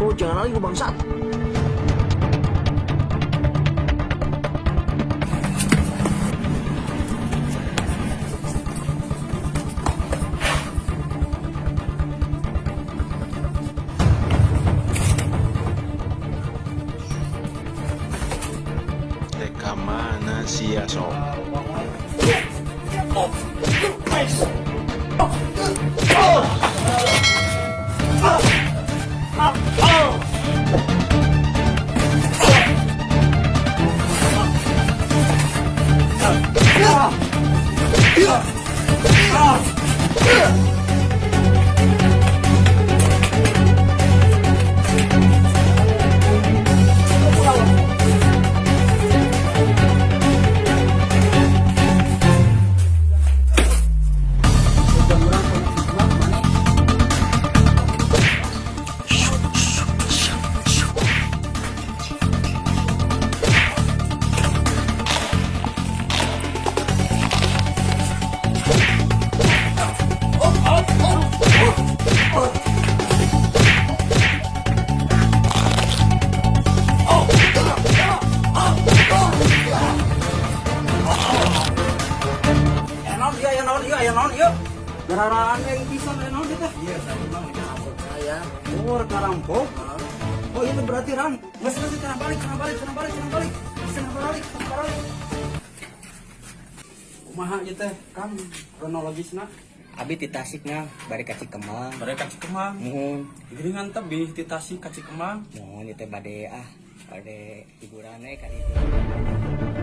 Oh, jangan lagi bangsat. Teka mana si Yaso? Gararaan yang bisa naon kita. Iya, saya. Oh, karampok. Oh, itu berarti ram. Mas kena balik. Kumaha ieu teh, Kang? Kronologisna. Abi ti Tasikna bari ka Cikemang. Bade ka Cikemang. Muhun. Geuningan tebih ti Tasik ka Cikemang. Muhun ieu teh bade hiburan we ka ditu.